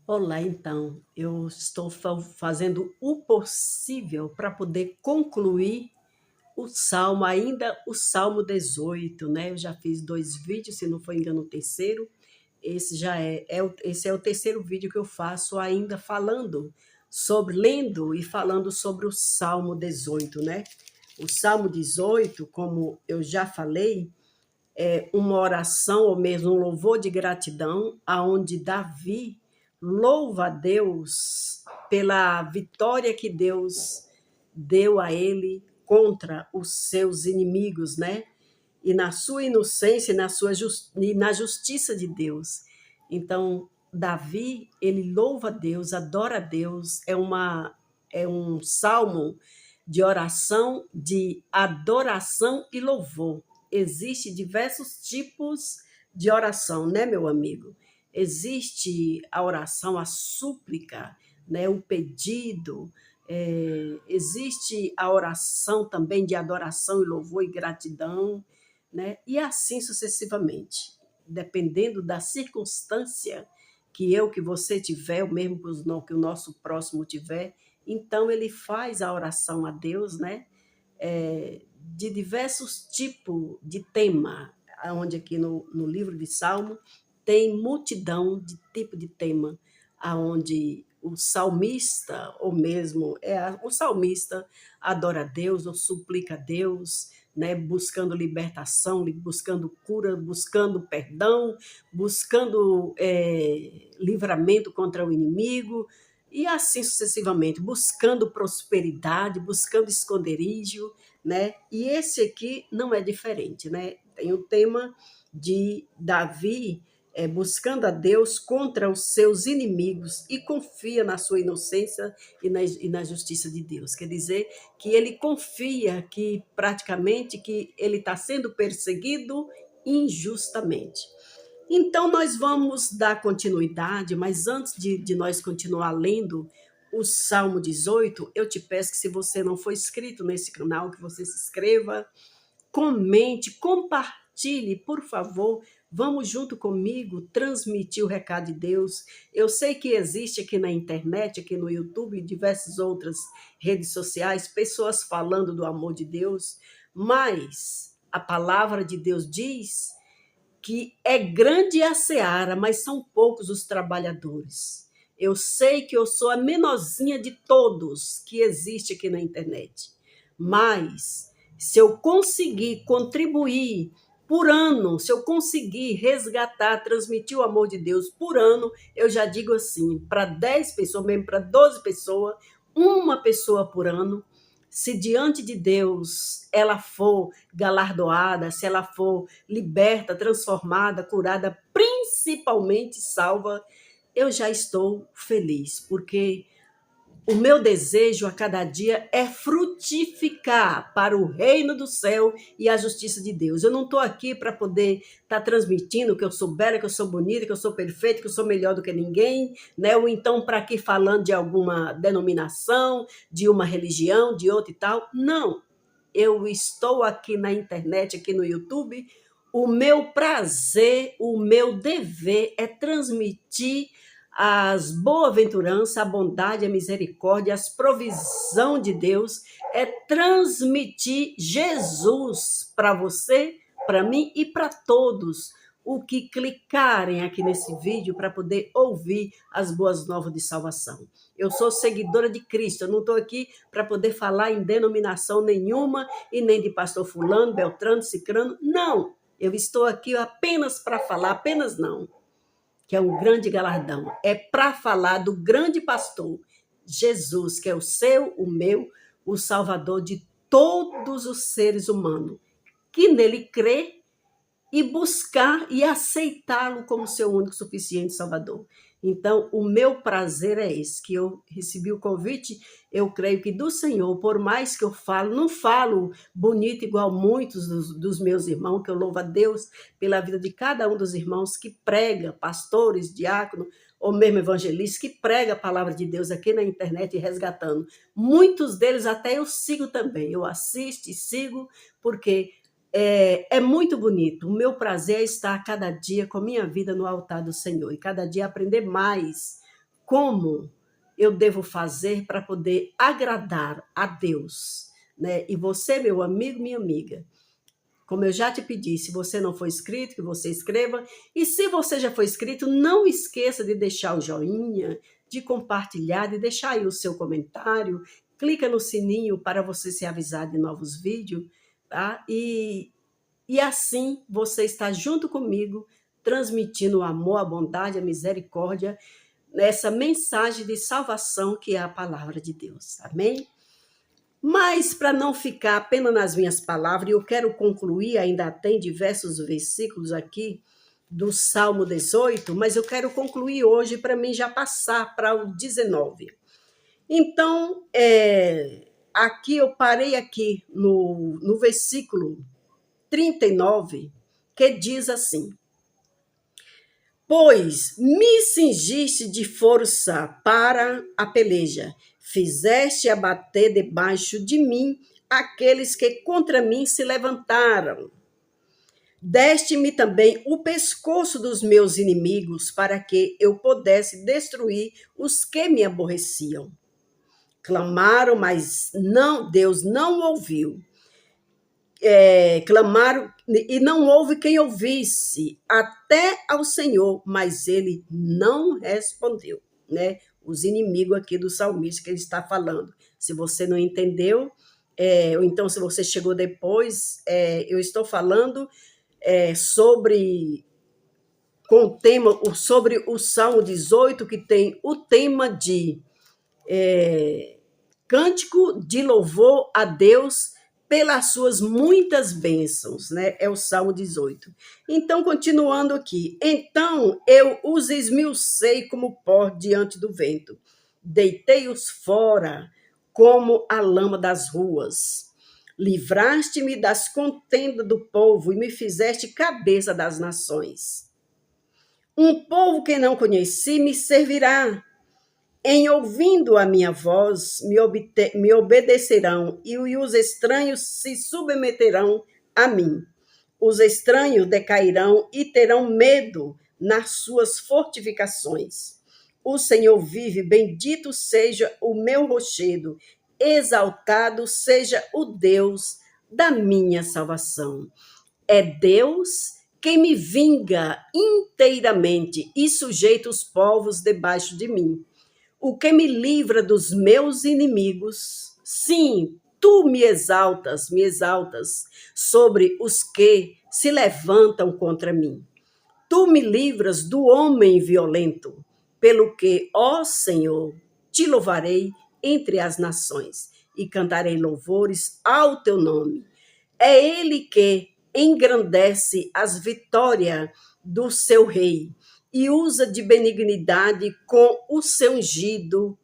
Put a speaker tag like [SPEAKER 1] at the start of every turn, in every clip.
[SPEAKER 1] Olá, então, eu estou fazendo o possível para poder concluir o salmo, ainda o salmo 18, né? Eu já fiz 2 vídeos, se não for engano, o terceiro. Esse já esse é o terceiro vídeo que eu faço ainda falando sobre, lendo e falando sobre o salmo 18, né? O salmo 18, como eu já falei, é uma oração ou mesmo um louvor de gratidão, aonde Davi louva a Deus pela vitória que Deus deu a ele contra os seus inimigos, né? E na sua inocência e na justiça de Deus. Então, Davi, ele louva a Deus, adora a Deus, é um salmo de oração, de adoração e louvor. Existem diversos tipos de oração, né, meu amigo? Existe a oração, a súplica, né, o pedido, existe a oração também de adoração e louvor e gratidão, né? E assim sucessivamente, dependendo da circunstância que você tiver, ou mesmo que o nosso próximo tiver, então ele faz a oração a Deus, né? De diversos tipos de tema, onde aqui no livro de Salmo tem multidão de tipo de tema, aonde o salmista, ou mesmo o salmista adora a Deus ou suplica a Deus, né, buscando libertação, buscando cura, buscando perdão, buscando livramento contra o inimigo, e assim sucessivamente, buscando prosperidade, buscando esconderijo, né? E esse aqui não é diferente, né? Tem o tema de Davi buscando a Deus contra os seus inimigos e confia na sua inocência e na justiça de Deus. Quer dizer que ele confia que praticamente que ele está sendo perseguido injustamente. Então, nós vamos dar continuidade, mas antes de nós continuar lendo o Salmo 18, eu te peço que, se você não for inscrito nesse canal, que você se inscreva, comente, compartilhe, por favor. Vamos junto comigo transmitir o recado de Deus. Eu sei que existe aqui na internet, aqui no YouTube e diversas outras redes sociais, pessoas falando do amor de Deus, mas a palavra de Deus diz que é grande a seara, mas são poucos os trabalhadores. Eu sei que eu sou a menorzinha de todos que existe aqui na internet, mas se eu conseguir contribuir por ano, se eu conseguir resgatar, transmitir o amor de Deus por ano, eu já digo assim, para 10 pessoas, mesmo para 12 pessoas, uma pessoa por ano, se diante de Deus ela for galardoada, se ela for liberta, transformada, curada, principalmente salva, eu já estou feliz, porque o meu desejo a cada dia é frutificar para o reino do céu e a justiça de Deus. Eu não estou aqui para poder estar transmitindo que eu sou bela, que eu sou bonita, que eu sou perfeita, que eu sou melhor do que ninguém, né? Ou então para aqui falando de alguma denominação, de uma religião, de outra e tal. Não, eu estou aqui na internet, aqui no YouTube. O meu prazer, o meu dever é transmitir as boas-aventuranças, a bondade, a misericórdia, as provisão de Deus, é transmitir Jesus para você, para mim e para todos o que clicarem aqui nesse vídeo para poder ouvir as boas novas de salvação. Eu sou seguidora de Cristo, eu não estou aqui para poder falar em denominação nenhuma e nem de pastor fulano, beltrano, cicrano, não. Eu estou aqui apenas para falar, apenas não, que é um grande galardão. É para falar do grande pastor, Jesus, que é o seu, o meu, o Salvador de todos os seres humanos, que nele crê e buscar e aceitá-lo como seu único suficiente Salvador. Então, o meu prazer é esse, que eu recebi o convite, eu creio que do Senhor, por mais que eu falo, não falo bonito igual muitos dos meus irmãos, que eu louvo a Deus pela vida de cada um dos irmãos que prega, pastores, diáconos, ou mesmo evangelistas, que prega a palavra de Deus aqui na internet resgatando. Muitos deles até eu sigo também, eu assisto e sigo, porque é muito bonito. O meu prazer é estar cada dia com a minha vida no altar do Senhor e cada dia aprender mais como eu devo fazer para poder agradar a Deus, né? E você, meu amigo, minha amiga, como eu já te pedi, se você não for inscrito, que você escreva. E se você já foi inscrito, não esqueça de deixar o joinha, de compartilhar, de deixar aí o seu comentário. Clica no sininho para você ser avisado de novos vídeos, tá? E assim você está junto comigo, transmitindo o amor, a bondade, a misericórdia, nessa mensagem de salvação que é a palavra de Deus. Amém? Mas, para não ficar apenas nas minhas palavras, eu quero concluir, ainda tem diversos versículos aqui do Salmo 18, mas eu quero concluir hoje para mim já passar para o 19. Então, aqui eu parei aqui no versículo 39, que diz assim: Pois me cingiste de força para a peleja, fizeste abater debaixo de mim aqueles que contra mim se levantaram. Deste-me também o pescoço dos meus inimigos, para que eu pudesse destruir os que me aborreciam. Clamaram, mas não, Deus não ouviu. Clamaram e não houve quem ouvisse, até ao Senhor, mas ele não respondeu, né? Os inimigos aqui do salmista que ele está falando. Se você não entendeu, ou então se você chegou depois, eu estou falando sobre o Salmo 18, que tem o tema de cântico de louvor a Deus pelas suas muitas bênçãos, né? É o Salmo 18. Então, continuando aqui. Então, eu os esmiucei como pó diante do vento. Deitei-os fora como a lama das ruas. Livraste-me das contendas do povo e me fizeste cabeça das nações. Um povo que não conheci me servirá. Em ouvindo a minha voz, me obedecerão, e os estranhos se submeterão a mim. Os estranhos decairão e terão medo nas suas fortificações. O Senhor vive, bendito seja o meu rochedo, exaltado seja o Deus da minha salvação. É Deus quem me vinga inteiramente e sujeita os povos debaixo de mim. O que me livra dos meus inimigos. Sim, tu me exaltas sobre os que se levantam contra mim. Tu me livras do homem violento, pelo que, ó Senhor, te louvarei entre as nações e cantarei louvores ao teu nome. É ele que engrandece as vitórias do seu rei e usa de benignidade com o seu ungido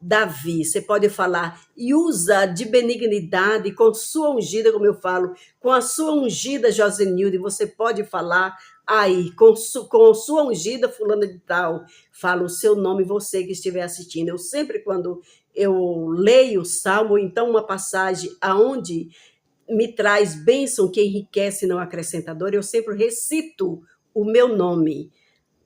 [SPEAKER 1] Davi. Você pode falar, e usa de benignidade com sua ungida, como eu falo, com a sua ungida Josenilde. Você pode falar aí, com sua ungida fulana de tal. Fala o seu nome, você que estiver assistindo. Eu sempre, quando eu leio o Salmo, então uma passagem aonde me traz bênção que enriquece e não acrescenta dor, eu sempre recito o meu nome.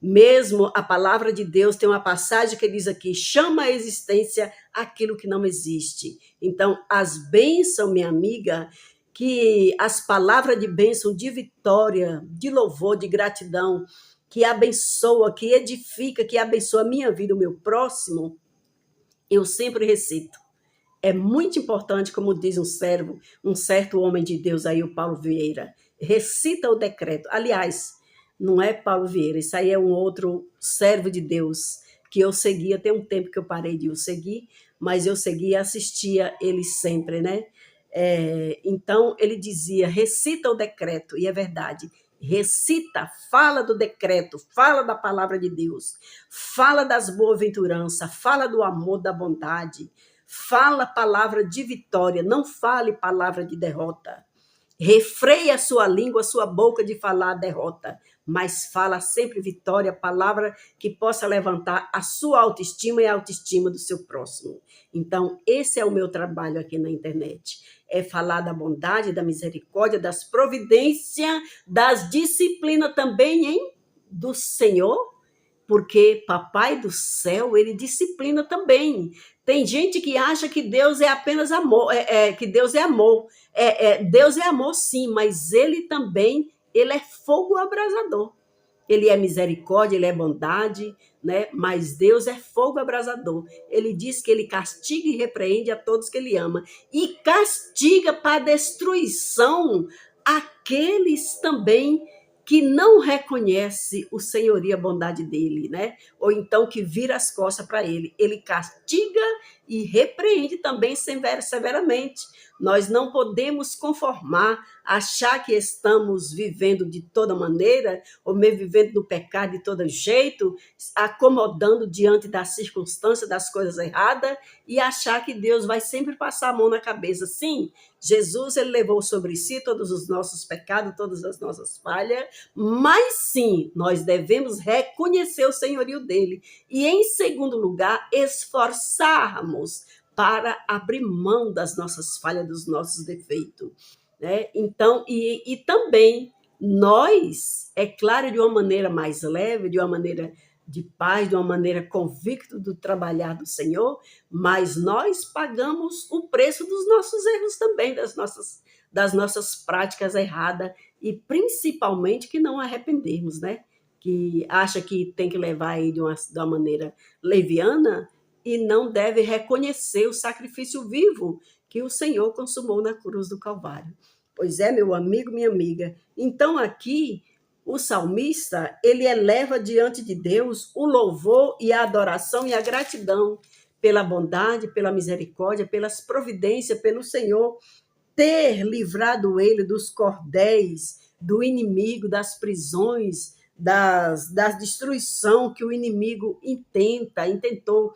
[SPEAKER 1] Mesmo a palavra de Deus tem uma passagem que diz aqui, chama a existência aquilo que não existe. Então, as bênçãos, minha amiga, que as palavras de bênção, de vitória, de louvor, de gratidão, que abençoa, que edifica, que abençoa a minha vida, o meu próximo, eu sempre recito. É muito importante, como diz um certo homem de Deus aí, o Paulo Vieira, recita o decreto. Aliás, não é Paulo Vieira, isso aí é um outro servo de Deus que eu seguia, tem um tempo que eu parei de o seguir, mas eu seguia e assistia ele sempre, né? Então, ele dizia, recita o decreto, e é verdade, recita, fala do decreto, fala da palavra de Deus, fala das boas-aventuranças, fala do amor, da bondade, fala palavra de vitória, não fale palavra de derrota. Refreia a sua língua, a sua boca de falar a derrota, mas fala sempre vitória, palavra que possa levantar a sua autoestima e a autoestima do seu próximo. Então, esse é o meu trabalho aqui na internet. É falar da bondade, da misericórdia, das providências, das disciplinas também, hein? Do Senhor, porque Papai do céu, ele disciplina também. Tem gente que acha que Deus é apenas amor, que Deus é amor. Deus é amor, sim, mas ele também, ele é fogo abrasador. Ele é misericórdia, ele é bondade, né? Mas Deus é fogo abrasador. Ele diz que ele castiga e repreende a todos que ele ama. E castiga para a destruição aqueles também que não reconhece o senhorio e a bondade dele, né? Ou então que vira as costas para ele. Ele castiga e repreende também severamente. Nós não podemos conformar, achar que estamos vivendo de toda maneira, ou mesmo vivendo no pecado de todo jeito, acomodando diante das circunstâncias, das coisas erradas, e achar que Deus vai sempre passar a mão na cabeça. Sim, Jesus, ele levou sobre si todos os nossos pecados, todas as nossas falhas, mas sim, nós devemos reconhecer o senhorio dele. E, em segundo lugar, esforçarmos para abrir mão das nossas falhas, dos nossos defeitos, né? Então, e também nós, é claro, de uma maneira mais leve, de uma maneira de paz, de uma maneira convicta do trabalhar do Senhor, mas nós pagamos o preço dos nossos erros também, das nossas práticas erradas, e principalmente que não arrependemos, né? Que acha que tem que levar aí de uma maneira leviana e não deve reconhecer o sacrifício vivo que o Senhor consumou na cruz do Calvário. Pois é, meu amigo, minha amiga. Então aqui o salmista, ele eleva diante de Deus o louvor e a adoração e a gratidão pela bondade, pela misericórdia, pelas providências, pelo Senhor ter livrado ele dos cordéis, do inimigo, das prisões, das destruição que o inimigo intentou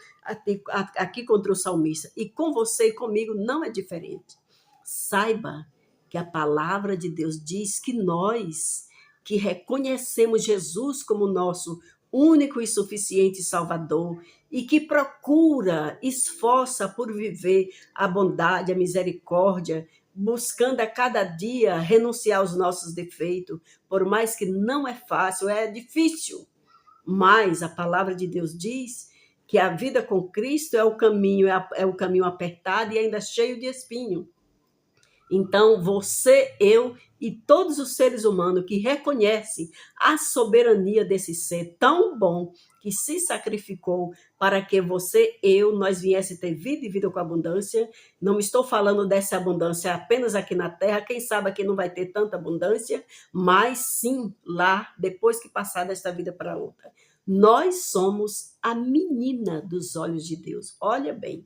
[SPEAKER 1] aqui contra o salmista. E com você e comigo não é diferente. Saiba que a palavra de Deus diz que nós que reconhecemos Jesus como nosso único e suficiente Salvador e que procura, esforça por viver a bondade, a misericórdia, buscando a cada dia renunciar aos nossos defeitos, por mais que não é fácil, é difícil, mas a palavra de Deus diz que a vida com Cristo é o caminho apertado e ainda cheio de espinho. Então, você, eu e todos os seres humanos que reconhecem a soberania desse ser tão bom que se sacrificou para que você, eu, nós viesse ter vida e vida com abundância. Não estou falando dessa abundância apenas aqui na Terra, quem sabe aqui não vai ter tanta abundância, mas sim lá, depois que passar desta vida para outra. Nós somos a menina dos olhos de Deus. Olha bem,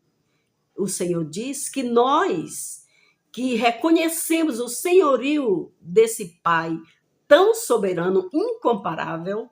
[SPEAKER 1] o Senhor diz que nós que reconhecemos o senhorio desse Pai tão soberano, incomparável,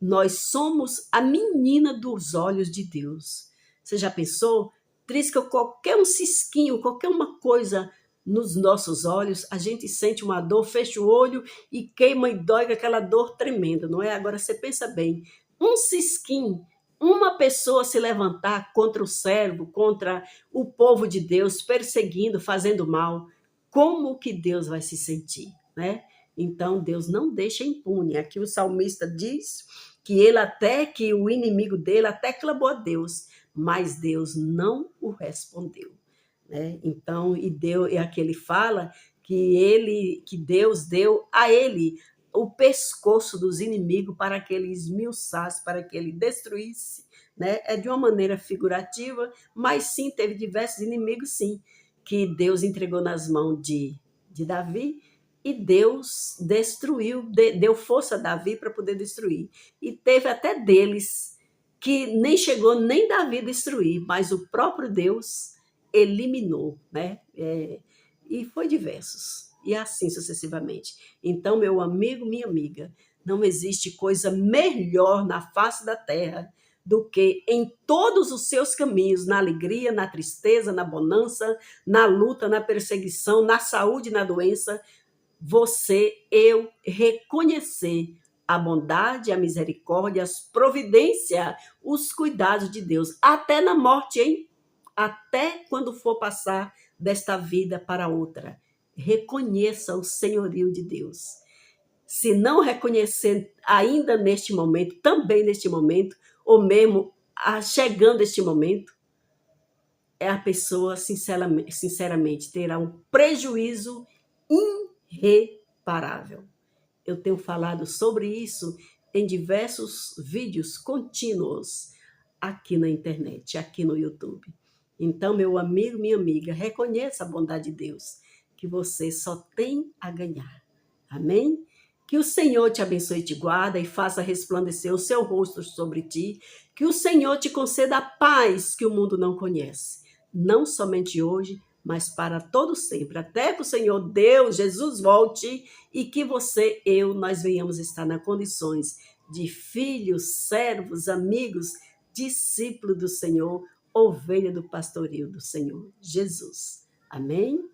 [SPEAKER 1] nós somos a menina dos olhos de Deus. Você já pensou? Trisca qualquer um cisquinho, qualquer uma coisa nos nossos olhos, a gente sente uma dor, fecha o olho e queima e dói com aquela dor tremenda, não é? Agora você pensa bem, um cisquinho, uma pessoa se levantar contra o servo, contra o povo de Deus, perseguindo, fazendo mal, como que Deus vai se sentir, né? Então Deus não deixa impune. Aqui o salmista diz que ele até que o inimigo dele até clamou a Deus, mas Deus não o respondeu, né? Então, e aqui ele fala que Deus deu a ele o pescoço dos inimigos para que ele esmiuçasse, para que ele destruísse, né? É de uma maneira figurativa, mas sim, teve diversos inimigos, sim, que Deus entregou nas mãos de Davi, e Deus destruiu, deu força a Davi para poder destruir. E teve até deles que nem chegou nem Davi a destruir, mas o próprio Deus eliminou, né? E foi diversos, e assim sucessivamente. Então, meu amigo, minha amiga, não existe coisa melhor na face da terra do que em todos os seus caminhos, na alegria, na tristeza, na bonança, na luta, na perseguição, na saúde, na doença, você, eu, reconhecer a bondade, a misericórdia, as providências, os cuidados de Deus, até na morte, hein? Até quando for passar desta vida para outra. Reconheça o senhorio de Deus. se não reconhecer ainda neste momento, também neste momento, ou mesmo chegando este momento, a pessoa, sinceramente, terá um prejuízo irreparável. Eu tenho falado sobre isso em diversos vídeos contínuos aqui na internet, aqui no YouTube. Então, meu amigo, minha amiga, reconheça a bondade de Deus, que você só tem a ganhar. Amém? Que o Senhor te abençoe e te guarda e faça resplandecer o seu rosto sobre ti. Que o Senhor te conceda a paz que o mundo não conhece. Não somente hoje, mas para todo sempre. Até que o Senhor Deus, Jesus, volte e que você, nós venhamos estar nas condições de filhos, servos, amigos, discípulos do Senhor, ovelha do pastoril do Senhor Jesus. Amém?